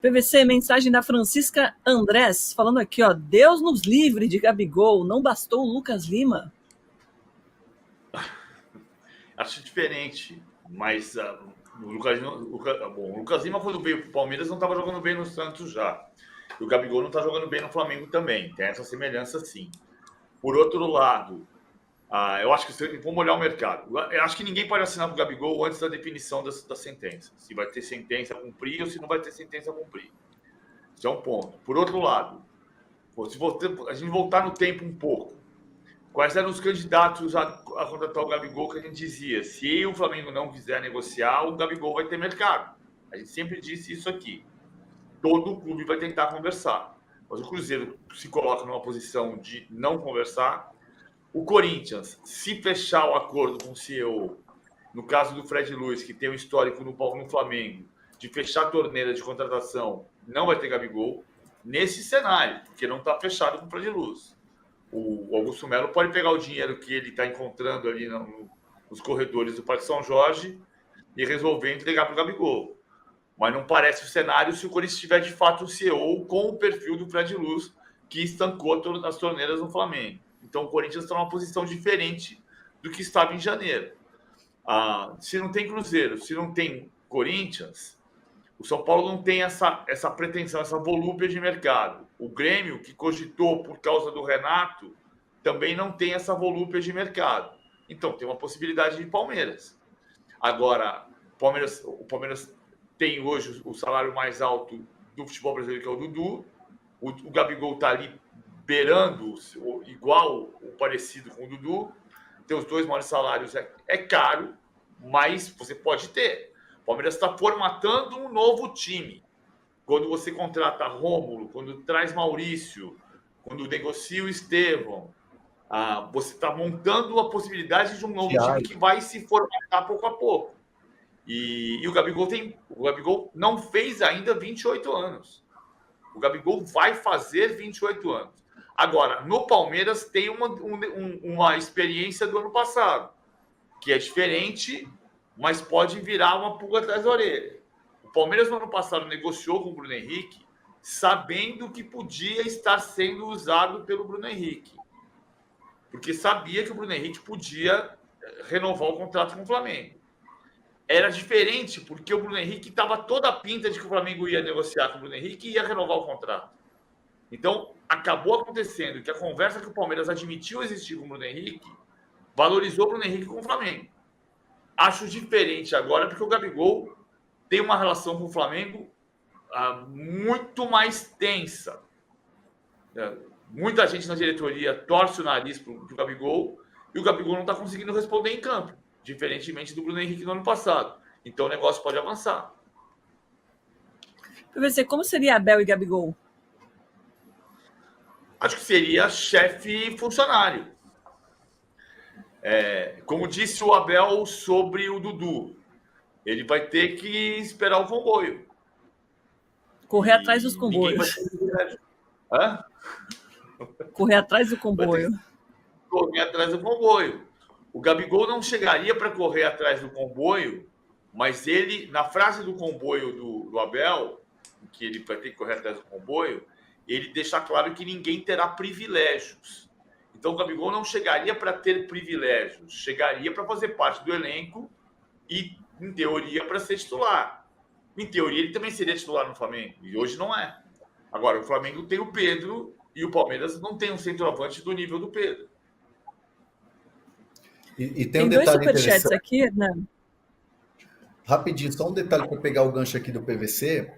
PVC, mensagem da Francisca Andrés, falando aqui, ó, Deus nos livre de Gabigol, não bastou o Lucas Lima. Acho diferente, mas o Lucas Lima, quando veio para o Palmeiras, não estava jogando bem no Santos já. E o Gabigol não está jogando bem no Flamengo também. Tem essa semelhança, sim. Por outro lado, eu acho que vamos olhar o mercado. Eu acho que ninguém pode assinar com o Gabigol antes da definição da sentença. Se vai ter sentença a cumprir ou se não vai ter sentença a cumprir. Isso é um ponto. Por outro lado, se a gente voltar no tempo um pouco, quais eram os candidatos a contratar o Gabigol que a gente dizia? Se o Flamengo não quiser negociar, o Gabigol vai ter mercado. A gente sempre disse isso aqui. Todo clube vai tentar conversar. Mas o Cruzeiro se coloca numa posição de não conversar. O Corinthians, se fechar o acordo com o CEO, no caso do Fred Luiz, que tem um histórico no Flamengo, de fechar a torneira de contratação, não vai ter Gabigol. Nesse cenário, porque não está fechado com o Fred Luiz. O Augusto Melo pode pegar o dinheiro que ele está encontrando ali nos corredores do Parque São Jorge e resolver entregar para o Gabigol. Mas não parece o cenário se o Corinthians tiver de fato um CEO com o perfil do Fred Luz, que estancou as torneiras no Flamengo. Então o Corinthians está numa posição diferente do que estava em janeiro. Se não tem Cruzeiro, se não tem Corinthians, o São Paulo não tem essa pretensão, essa volúpia de mercado. O Grêmio, que cogitou por causa do Renato, também não tem essa volúpia de mercado. Então, tem uma possibilidade de Palmeiras. Agora, o Palmeiras tem hoje o salário mais alto do futebol brasileiro, que é o Dudu. O Gabigol está ali beirando, igual ou parecido com o Dudu. Tem os dois maiores salários. É caro, mas você pode ter. O Palmeiras está formatando um novo time. Quando você contrata Rômulo, quando traz Maurício, quando negocia o Estevão, você está montando a possibilidade de um novo time que vai se formatar pouco a pouco. E o Gabigol não fez ainda 28 anos. O Gabigol vai fazer 28 anos. Agora, no Palmeiras tem uma experiência do ano passado, que é diferente, mas pode virar uma pulga atrás da orelha. O Palmeiras, no ano passado, negociou com o Bruno Henrique, sabendo que podia estar sendo usado pelo Bruno Henrique. Porque sabia que o Bruno Henrique podia renovar o contrato com o Flamengo. Era diferente, porque o Bruno Henrique estava toda a pinta de que o Flamengo ia negociar com o Bruno Henrique e ia renovar o contrato. Então, acabou acontecendo que a conversa que o Palmeiras admitiu existir com o Bruno Henrique valorizou o Bruno Henrique com o Flamengo. Acho diferente agora, porque o Gabigol tem uma relação com o Flamengo muito mais tensa. Muita gente na diretoria torce o nariz para o Gabigol e o Gabigol não está conseguindo responder em campo, diferentemente do Bruno Henrique no ano passado. Então o negócio pode avançar. PVC, como seria Abel e Gabigol? Acho que seria chefe funcionário. Como disse o Abel sobre o Dudu, ele vai ter que esperar o comboio. Correr atrás dos comboios. Correr atrás do comboio. Correr atrás do comboio. O Gabigol não chegaria para correr atrás do comboio, mas ele, na frase do comboio do Abel, que ele vai ter que correr atrás do comboio, ele deixa claro que ninguém terá privilégios. Então o Gabigol não chegaria para ter privilégios, chegaria para fazer parte do elenco e, em teoria, para ser titular. Em teoria, ele também seria titular no Flamengo, e hoje não é. Agora, o Flamengo tem o Pedro e o Palmeiras não tem um centroavante do nível do Pedro. E tem um detalhe interessante aqui, né? Rapidinho, só um detalhe para pegar o gancho aqui do PVC.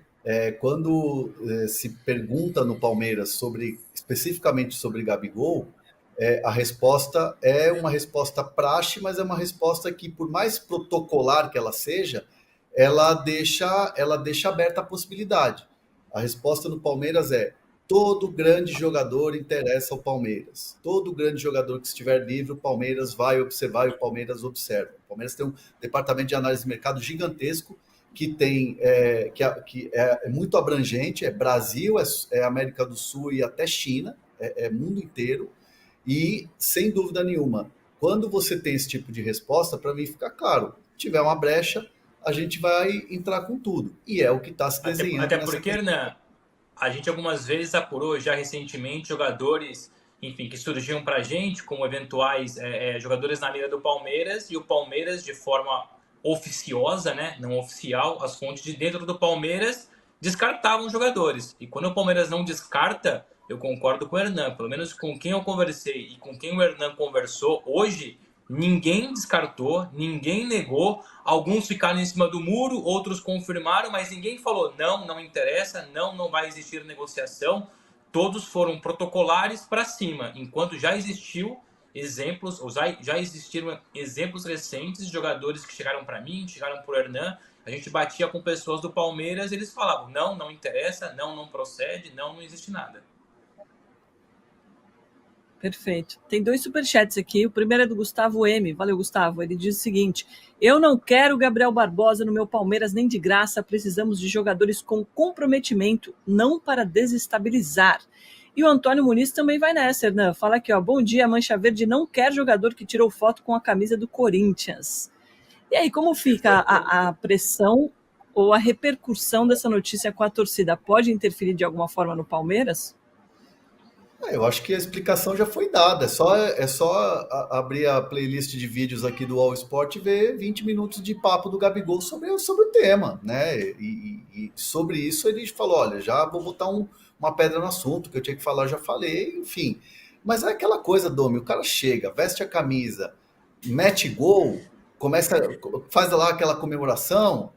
Quando se pergunta no Palmeiras especificamente sobre Gabigol, a resposta é uma resposta praxe, mas é uma resposta que, por mais protocolar que ela seja, ela deixa aberta a possibilidade. A resposta no Palmeiras é: todo grande jogador interessa ao Palmeiras. Todo grande jogador que estiver livre, o Palmeiras vai observar e o Palmeiras observa. O Palmeiras tem um departamento de análise de mercado gigantesco que é muito abrangente, é Brasil, é América do Sul e até China, é mundo inteiro. E, sem dúvida nenhuma, quando você tem esse tipo de resposta, para mim fica claro: tiver uma brecha, a gente vai entrar com tudo. E é o que está se desenhando Até nessa porque, Hernan, a gente algumas vezes apurou já recentemente jogadores, enfim, que surgiam para a gente como eventuais jogadores na mira do Palmeiras, e o Palmeiras, de forma oficiosa, né, não oficial, as fontes de dentro do Palmeiras descartavam jogadores. E quando o Palmeiras não descarta, eu concordo com o Hernan, pelo menos com quem eu conversei e com quem o Hernan conversou hoje, ninguém descartou, ninguém negou. Alguns ficaram em cima do muro, outros confirmaram, mas ninguém falou não, não interessa, não, não vai existir negociação. Todos foram protocolares para cima, enquanto já existiu exemplos, ou já existiram exemplos recentes de jogadores que chegaram para mim, chegaram para o Hernan. A gente batia com pessoas do Palmeiras e eles falavam não, não interessa, não, não procede, não, não existe nada. Perfeito. Tem 2 superchats aqui. O primeiro é do Gustavo M. Valeu, Gustavo. Ele diz o seguinte: eu não quero Gabriel Barbosa no meu Palmeiras nem de graça. Precisamos de jogadores com comprometimento, não para desestabilizar. E o Antônio Muniz também vai nessa, Hernan. Fala aqui, ó. Bom dia, Mancha Verde não quer jogador que tirou foto com a camisa do Corinthians. E aí, como fica a pressão ou a repercussão dessa notícia com a torcida? Pode interferir de alguma forma no Palmeiras? Eu acho que a explicação já foi dada. É só abrir a playlist de vídeos aqui do All Sport e ver 20 minutos de papo do Gabigol sobre o tema, né? E sobre isso ele falou: olha, já vou botar uma pedra no assunto, que eu tinha que falar, já falei, enfim. Mas é aquela coisa, Domi, o cara chega, veste a camisa, mete gol, faz lá aquela comemoração,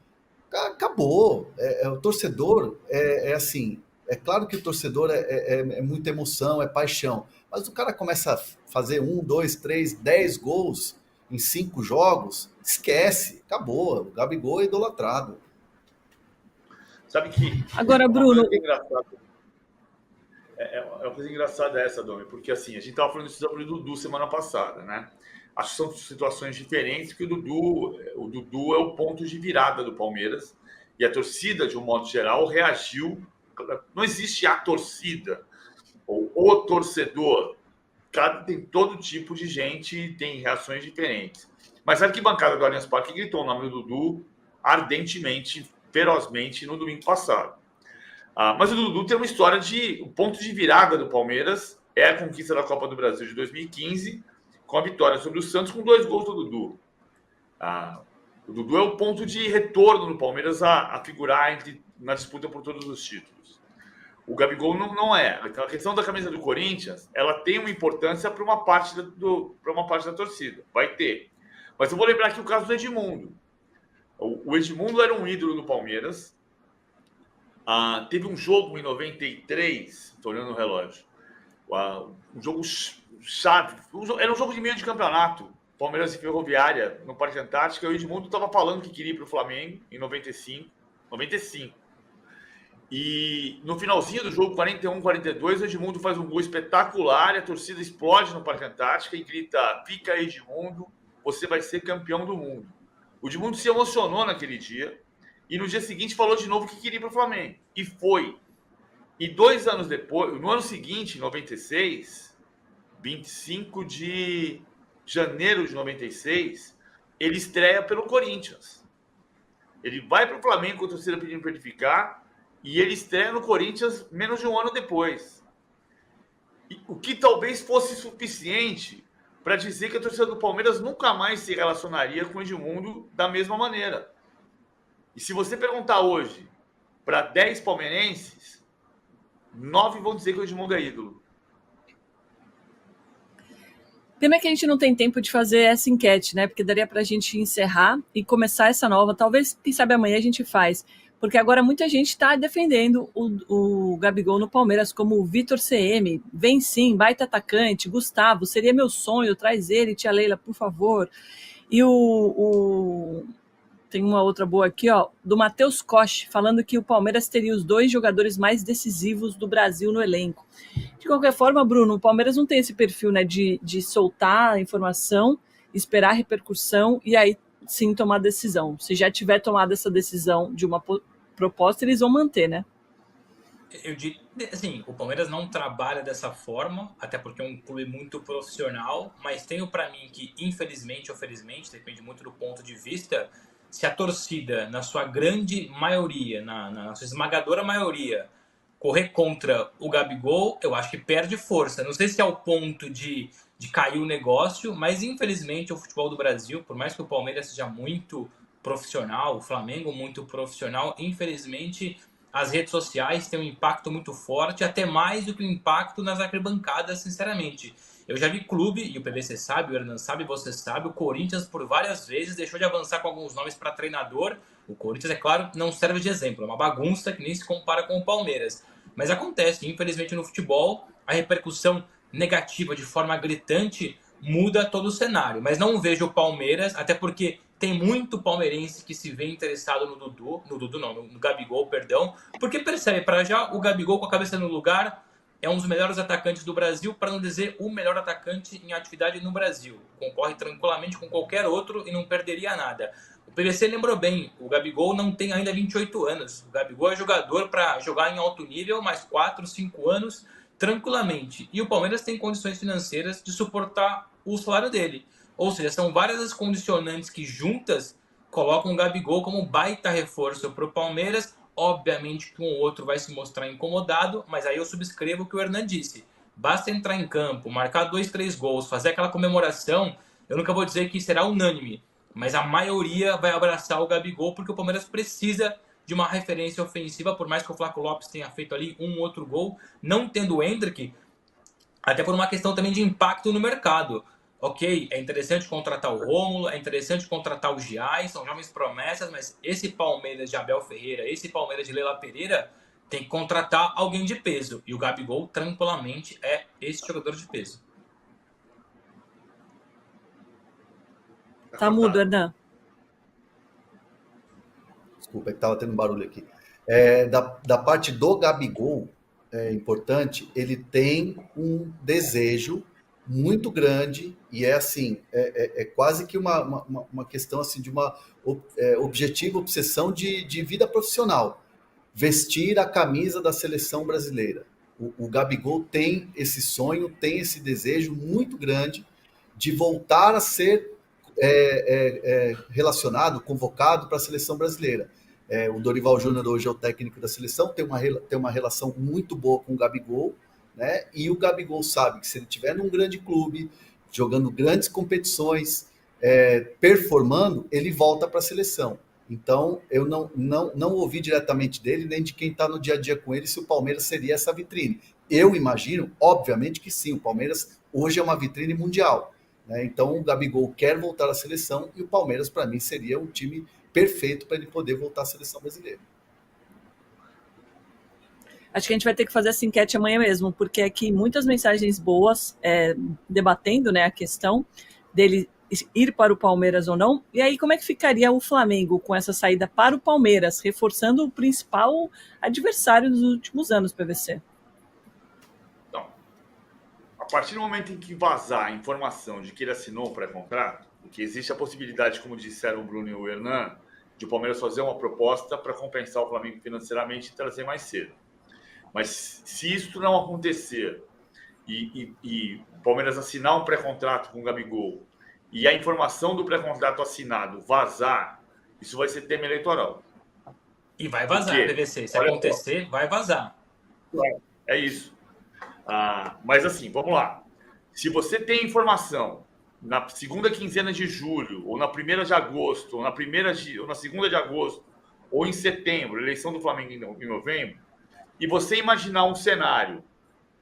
acabou. O torcedor é assim. É claro que o torcedor é muita emoção, é paixão. Mas o cara começa a fazer 1, 2, 3, 10 gols em 5 jogos, esquece, acabou. O Gabigol é idolatrado. Sabe que. Agora, Bruno. É uma coisa engraçada essa, Domi, porque assim, a gente estava falando isso sobre o Dudu semana passada, né? Acho que são situações diferentes, que o Dudu é o ponto de virada do Palmeiras, e a torcida, de um modo geral, reagiu. Não existe a torcida ou o torcedor. Tem todo tipo de gente, tem reações diferentes. Mas a arquibancada do Allianz Parque gritou o nome do Dudu ardentemente, ferozmente no domingo passado. Mas o Dudu tem uma história o ponto de virada do Palmeiras é a conquista da Copa do Brasil de 2015, com a vitória sobre o Santos, com 2 gols do Dudu. O Dudu é o ponto de retorno do Palmeiras a figurar na disputa por todos os títulos. O Gabigol não é. A questão da camisa do Corinthians, ela tem uma importância para uma parte da torcida. Vai ter. Mas eu vou lembrar aqui o caso do Edmundo. O Edmundo era um ídolo do Palmeiras. Teve um jogo em 93, estou olhando o relógio. Um jogo chave. Era um jogo de meio de campeonato. Palmeiras e Ferroviária, no Parque Antártica. E o Edmundo estava falando que queria ir para o Flamengo em 95. E no finalzinho do jogo, 41-42, o Edmundo faz um gol espetacular, a torcida explode no Parque Antártica e grita: fica Edmundo, você vai ser campeão do mundo. O Edmundo se emocionou naquele dia e no dia seguinte falou de novo que queria ir para o Flamengo. E foi. E 2 anos depois, no ano seguinte, em 96, 25 de janeiro de 96, ele estreia pelo Corinthians. Ele vai para o Flamengo com a torcida pedindo para ele ficar. E ele estreia no Corinthians menos de um ano depois. O que talvez fosse suficiente para dizer que a torcida do Palmeiras nunca mais se relacionaria com o Edmundo da mesma maneira. E se você perguntar hoje para 10 palmeirenses, 9 vão dizer que o Edmundo é ídolo. Pena que a gente não tem tempo de fazer essa enquete, né? Porque daria para a gente encerrar e começar essa nova. Talvez, quem sabe, amanhã a gente faz. Porque agora muita gente está defendendo o Gabigol no Palmeiras, como o Vitor CM. Vem sim, baita atacante. Gustavo, seria meu sonho, traz ele, tia Leila, por favor. E tem uma outra boa aqui, ó, do Matheus Koch, falando que o Palmeiras teria os 2 jogadores mais decisivos do Brasil no elenco. De qualquer forma, Bruno, o Palmeiras não tem esse perfil, né, de soltar a informação, esperar a repercussão e aí sim tomar decisão. Se já tiver tomado essa decisão de uma proposta, eles vão manter, né? Eu diria, assim, o Palmeiras não trabalha dessa forma, até porque é um clube muito profissional, mas tenho para mim que, infelizmente ou felizmente, depende muito do ponto de vista, se a torcida, na sua grande maioria, na sua esmagadora maioria, correr contra o Gabigol, eu acho que perde força. Não sei se é o ponto de cair o negócio, mas infelizmente o futebol do Brasil, por mais que o Palmeiras seja muito profissional, o Flamengo muito profissional, infelizmente as redes sociais têm um impacto muito forte, até mais do que o impacto nas arquibancadas, sinceramente. Eu já vi clube, e o PVC sabe, o Hernan sabe, você sabe, o Corinthians por várias vezes deixou de avançar com alguns nomes para treinador. O Corinthians, é claro, não serve de exemplo, é uma bagunça que nem se compara com o Palmeiras. Mas acontece, infelizmente no futebol, a repercussão negativa de forma gritante muda todo o cenário. Mas não vejo o Palmeiras, até porque tem muito palmeirense que se vê interessado no Gabigol, perdão, porque percebe, para já, o Gabigol com a cabeça no lugar é um dos melhores atacantes do Brasil, para não dizer o melhor atacante em atividade no Brasil. Concorre tranquilamente com qualquer outro e não perderia nada. O PVC lembrou bem, o Gabigol não tem ainda 28 anos. O Gabigol é jogador para jogar em alto nível mais 4, 5 anos tranquilamente. E o Palmeiras tem condições financeiras de suportar o salário dele. Ou seja, são várias as condicionantes que juntas colocam o Gabigol como um baita reforço para o Palmeiras. Obviamente que um ou outro vai se mostrar incomodado, mas aí eu subscrevo o que o Hernan disse. Basta entrar em campo, marcar 2, 3 gols, fazer aquela comemoração. Eu nunca vou dizer que será unânime, mas a maioria vai abraçar o Gabigol, porque o Palmeiras precisa de uma referência ofensiva, por mais que o Flaco Lopes tenha feito ali um outro gol, não tendo o Endrick, até por uma questão também de impacto no mercado. Ok, é interessante contratar o Rômulo, é interessante contratar o Giai, são jovens promessas, mas esse Palmeiras de Abel Ferreira, esse Palmeiras de Leila Pereira, tem que contratar alguém de peso. E o Gabigol, tranquilamente, é esse jogador de peso. Tá mudo, Hernan. Desculpa, é que estava tendo barulho aqui. Da parte do Gabigol, é importante, ele tem um desejo muito grande e é assim, é quase que uma questão assim de uma objetiva, obsessão de vida profissional. Vestir a camisa da seleção brasileira. O Gabigol tem esse sonho, tem esse desejo muito grande de voltar a ser relacionado, convocado para a seleção brasileira. O Dorival Júnior hoje é o técnico da seleção, tem uma relação muito boa com o Gabigol, né? E o Gabigol sabe que se ele estiver num grande clube, jogando grandes competições, performando, ele volta para a seleção. Então, eu não ouvi diretamente dele, nem de quem está no dia a dia com ele, se o Palmeiras seria essa vitrine. Eu imagino, obviamente que sim, o Palmeiras hoje é uma vitrine mundial. Né? Então, o Gabigol quer voltar à seleção e o Palmeiras, para mim, seria o time perfeito para ele poder voltar à seleção brasileira. Acho que a gente vai ter que fazer essa enquete amanhã mesmo, porque aqui muitas mensagens boas debatendo, né, a questão dele ir para o Palmeiras ou não. E aí, como é que ficaria o Flamengo com essa saída para o Palmeiras, reforçando o principal adversário dos últimos anos, PVC? Então, a partir do momento em que vazar a informação de que ele assinou o pré-contrato, que existe a possibilidade, como disseram o Bruno e o Hernan, de o Palmeiras fazer uma proposta para compensar o Flamengo financeiramente e trazer mais cedo. Mas se isso não acontecer e o Palmeiras assinar um pré-contrato com o Gabigol e a informação do pré-contrato assinado vazar, isso vai ser tema eleitoral. E vai vazar, PVC. Se acontecer, vai vazar. É isso. Mas assim, vamos lá. Se você tem informação na segunda quinzena de julho, ou na primeira de agosto, ou na segunda de agosto, ou em setembro, eleição do Flamengo em novembro, e você imaginar um cenário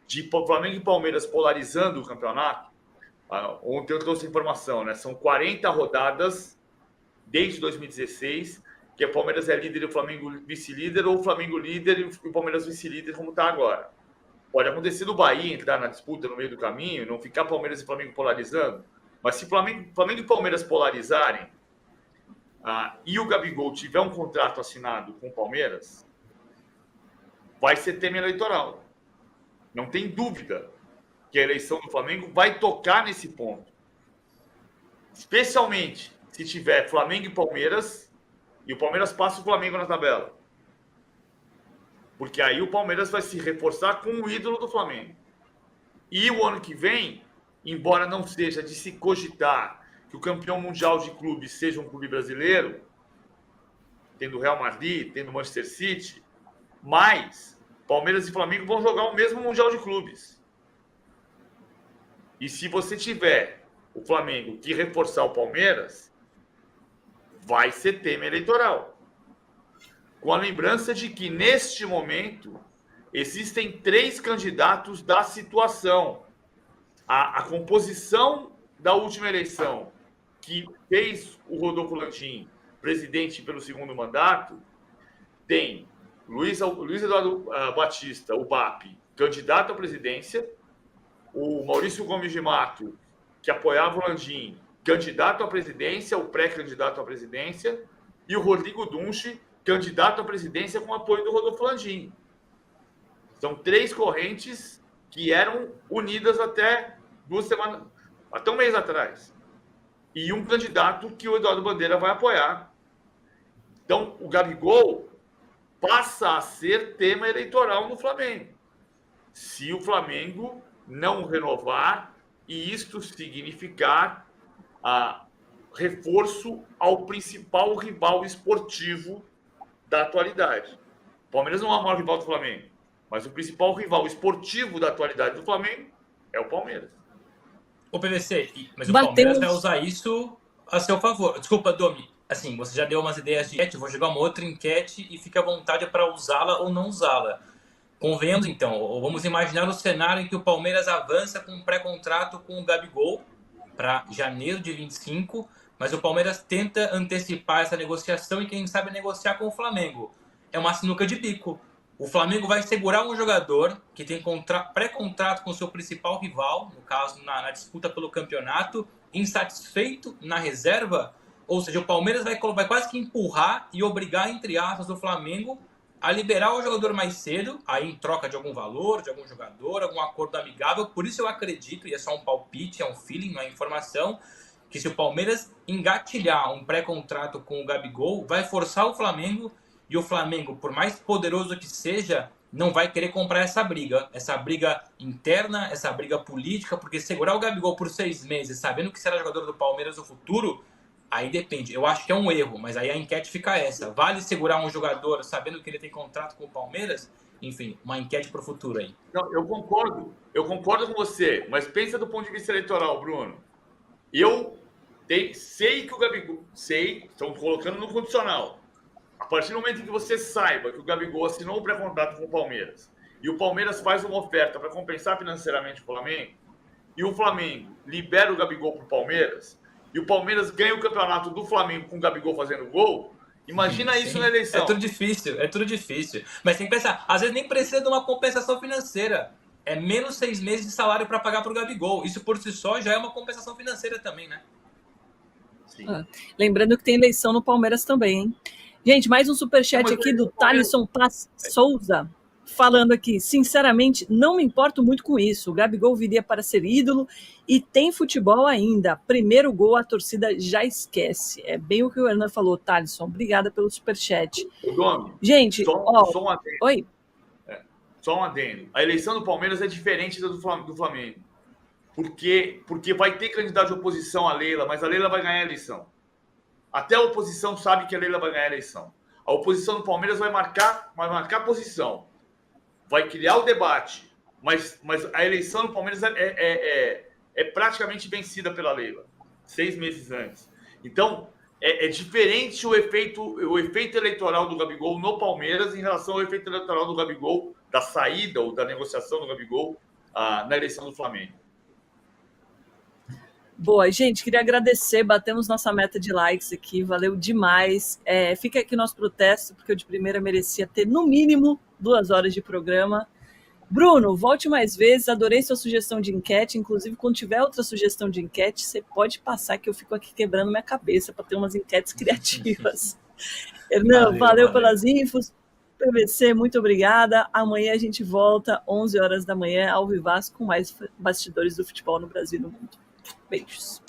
de Flamengo e Palmeiras polarizando o campeonato, ontem eu trouxe informação, né? São 40 rodadas desde 2016, que o Palmeiras é líder e o Flamengo vice-líder, ou o Flamengo líder e o Palmeiras vice-líder, como está agora. Pode acontecer do Bahia entrar na disputa no meio do caminho, não ficar Palmeiras e Flamengo polarizando, mas se Flamengo e Palmeiras polarizarem e o Gabigol tiver um contrato assinado com o Palmeiras, vai ser tema eleitoral. Não tem dúvida que a eleição do Flamengo vai tocar nesse ponto. Especialmente se tiver Flamengo e Palmeiras e o Palmeiras passa o Flamengo na tabela. Porque aí o Palmeiras vai se reforçar com o ídolo do Flamengo. E o ano que vem, embora não seja de se cogitar que o campeão mundial de clubes seja um clube brasileiro, tendo Real Madrid, tendo Manchester City, mas Palmeiras e Flamengo vão jogar o mesmo Mundial de Clubes. E se você tiver o Flamengo que reforçar o Palmeiras, vai ser tema eleitoral. Com a lembrança de que, neste momento, existem 3 candidatos da situação. A composição da última eleição, que fez o Rodolfo Landim presidente pelo 2º mandato, tem Luiz Eduardo Batista, o BAP, candidato à presidência, o Maurício Gomes de Mato, que apoiava o Landim, candidato à presidência, o pré-candidato à presidência, e o Rodrigo Dunche, candidato à presidência com apoio do Rodolfo Landim. São 3 correntes que eram unidas até 2 semanas, até um mês atrás. E um candidato que o Eduardo Bandeira vai apoiar. Então, o Gabigol passa a ser tema eleitoral no Flamengo. Se o Flamengo não renovar e isto significar reforço ao principal rival esportivo da atualidade. O Palmeiras não é o maior rival do Flamengo, mas o principal rival esportivo da atualidade do Flamengo é o Palmeiras. O PVC, mas o Palmeiras vai usar isso a seu favor. Desculpa, Domi, assim, você já deu umas ideias de enquete, vou jogar uma outra enquete e fique à vontade para usá-la ou não usá-la. Convenhamos, então, vamos imaginar o cenário em que o Palmeiras avança com um pré-contrato com o Gabigol para janeiro de 25, mas o Palmeiras tenta antecipar essa negociação e, quem sabe, negociar com o Flamengo. É uma sinuca de bico. O Flamengo vai segurar um jogador que tem pré-contrato com o seu principal rival, no caso, na disputa pelo campeonato, insatisfeito na reserva. Ou seja, o Palmeiras vai quase que empurrar e obrigar, entre aspas, o Flamengo a liberar o jogador mais cedo, aí em troca de algum valor, de algum jogador, algum acordo amigável. Por isso eu acredito, e é só um palpite, é um feeling, não é informação, que se o Palmeiras engatilhar um pré-contrato com o Gabigol, vai forçar o Flamengo, e o Flamengo, por mais poderoso que seja, não vai querer comprar essa briga interna, essa briga política, porque segurar o Gabigol por 6 meses, sabendo que será jogador do Palmeiras no futuro, aí depende. Eu acho que é um erro, mas aí a enquete fica essa. Vale segurar um jogador sabendo que ele tem contrato com o Palmeiras? Enfim, uma enquete para o futuro aí. Não, eu concordo com você, mas pensa do ponto de vista eleitoral, Bruno. Eu sei que o Gabigol, estão colocando no condicional. A partir do momento em que você saiba que o Gabigol assinou um pré-contrato com o Palmeiras e o Palmeiras faz uma oferta para compensar financeiramente o Flamengo, e o Flamengo libera o Gabigol para o Palmeiras, e o Palmeiras ganha o campeonato do Flamengo com o Gabigol fazendo gol, imagina isso na eleição. É tudo difícil. Mas tem que pensar, às vezes nem precisa de uma compensação financeira. É menos 6 meses de salário para pagar para o Gabigol. Isso por si só já é uma compensação financeira também, né? Sim. Lembrando que tem eleição no Palmeiras também, hein? Gente, mais um superchat aqui do Thalisson Paz Souza, falando aqui, sinceramente, não me importo muito com isso. O Gabigol viria para ser ídolo e tem futebol ainda. Primeiro gol, a torcida já esquece. É bem o que o Hernan falou, Thalisson. Obrigada pelo superchat. Gente, só um adendo. Oi? Só um adendo. A eleição do Palmeiras é diferente da do Flamengo. Porque vai ter candidato de oposição à Leila, mas a Leila vai ganhar a eleição. Até a oposição sabe que a Leila vai ganhar a eleição. A oposição do Palmeiras vai marcar posição. Vai criar o debate. Mas a eleição do Palmeiras é praticamente vencida pela Leila. 6 meses antes. Então, é diferente o efeito eleitoral do Gabigol no Palmeiras em relação ao efeito eleitoral do Gabigol, da saída ou da negociação do Gabigol na eleição do Flamengo. Boa, gente, queria agradecer, batemos nossa meta de likes aqui, valeu demais. Fica aqui nosso protesto, porque eu de primeira merecia ter no mínimo 2 horas de programa. Bruno, volte mais vezes, adorei sua sugestão de enquete, inclusive quando tiver outra sugestão de enquete, você pode passar que eu fico aqui quebrando minha cabeça para ter umas enquetes criativas. Hernan, valeu pelas infos, PVC, muito obrigada. Amanhã a gente volta, 11 horas da manhã, ao Vivaz, com mais bastidores do futebol no Brasil e no mundo. Beijos.